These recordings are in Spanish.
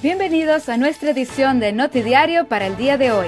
Bienvenidos a nuestra edición de Notidiario para el día de hoy.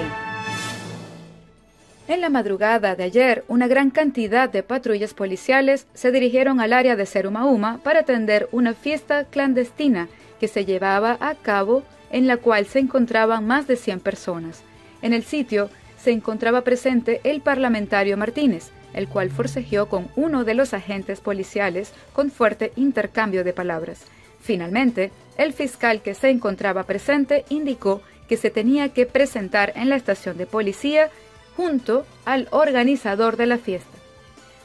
En la madrugada de ayer, una gran cantidad de patrullas policiales se dirigieron al área de Serumauma para atender una fiesta clandestina que se llevaba a cabo, en la cual se encontraban más de 100 personas. En el sitio se encontraba presente el parlamentario Martínez, el cual forcejeó con uno de los agentes policiales con fuerte intercambio de palabras. Finalmente, el fiscal que se encontraba presente indicó que se tenía que presentar en la estación de policía junto al organizador de la fiesta.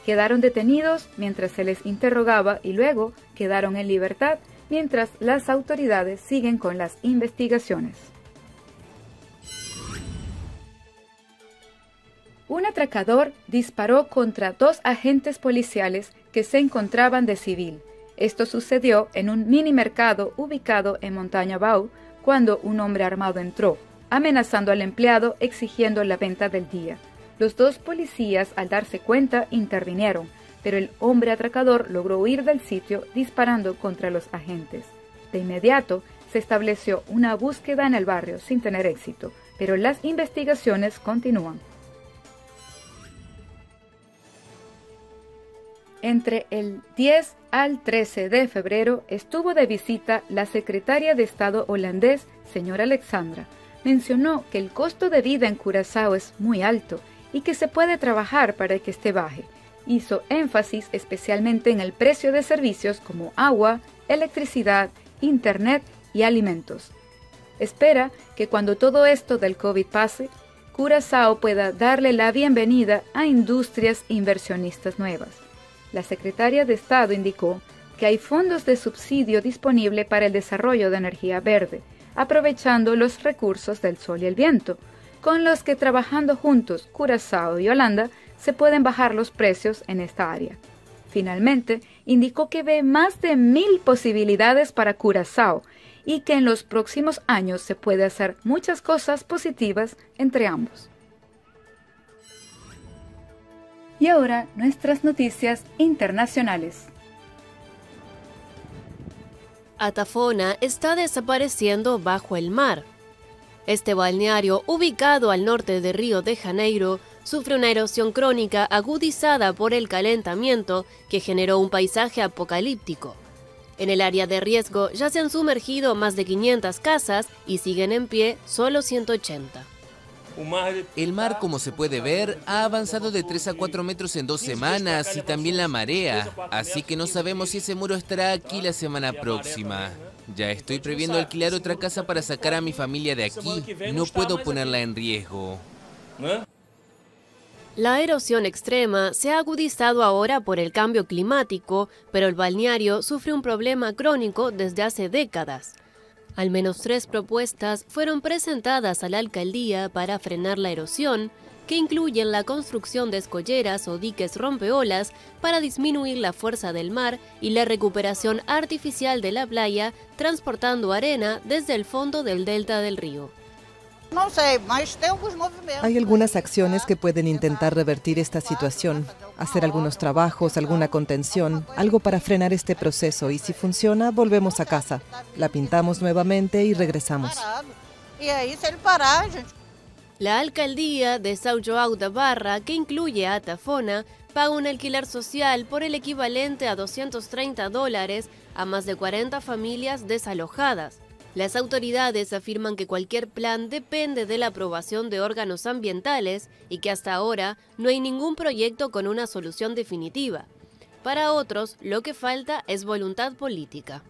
Quedaron detenidos mientras se les interrogaba y luego quedaron en libertad mientras las autoridades siguen con las investigaciones. Un atracador disparó contra 2 agentes policiales que se encontraban de civil. Esto sucedió en un mini mercado ubicado en Montaña Bau, cuando un hombre armado entró, amenazando al empleado exigiendo la venta del día. Los 2 policías, al darse cuenta, intervinieron, pero el hombre atracador logró huir del sitio disparando contra los agentes. De inmediato, se estableció una búsqueda en el barrio sin tener éxito, pero las investigaciones continúan. Entre el 10 al 13 de febrero estuvo de visita la secretaria de Estado holandés, señora Alexandra. Mencionó que el costo de vida en Curazao es muy alto y que se puede trabajar para que éste baje. Hizo énfasis especialmente en el precio de servicios como agua, electricidad, internet y alimentos. Espera que cuando todo esto del COVID pase, Curazao pueda darle la bienvenida a industrias inversionistas nuevas. La secretaria de Estado indicó que hay fondos de subsidio disponible para el desarrollo de energía verde, aprovechando los recursos del sol y el viento, con los que trabajando juntos Curazao y Holanda se pueden bajar los precios en esta área. Finalmente, indicó que ve más de 1000 posibilidades para Curazao y que en los próximos años se puede hacer muchas cosas positivas entre ambos. Y ahora, nuestras noticias internacionales. Atafona está desapareciendo bajo el mar. Este balneario, ubicado al norte de Río de Janeiro, sufre una erosión crónica agudizada por el calentamiento que generó un paisaje apocalíptico. En el área de riesgo ya se han sumergido más de 500 casas y siguen en pie solo 180. El mar, como se puede ver, ha avanzado de 3 a 4 metros en 2 semanas y también la marea, así que no sabemos si ese muro estará aquí la semana próxima. Ya estoy previendo alquilar otra casa para sacar a mi familia de aquí, no puedo ponerla en riesgo. La erosión extrema se ha agudizado ahora por el cambio climático, pero el balneario sufre un problema crónico desde hace décadas. Al menos 3 propuestas fueron presentadas a la alcaldía para frenar la erosión, que incluyen la construcción de escolleras o diques rompeolas para disminuir la fuerza del mar y la recuperación artificial de la playa, transportando arena desde el fondo del delta del río. Hay algunas acciones que pueden intentar revertir esta situación, hacer algunos trabajos, alguna contención, algo para frenar este proceso y si funciona, volvemos a casa. La pintamos nuevamente y regresamos. La alcaldía de São João da Barra, que incluye a Atafona, paga un alquiler social por el equivalente a $230 a más de 40 familias desalojadas. Las autoridades afirman que cualquier plan depende de la aprobación de órganos ambientales y que hasta ahora no hay ningún proyecto con una solución definitiva. Para otros, lo que falta es voluntad política.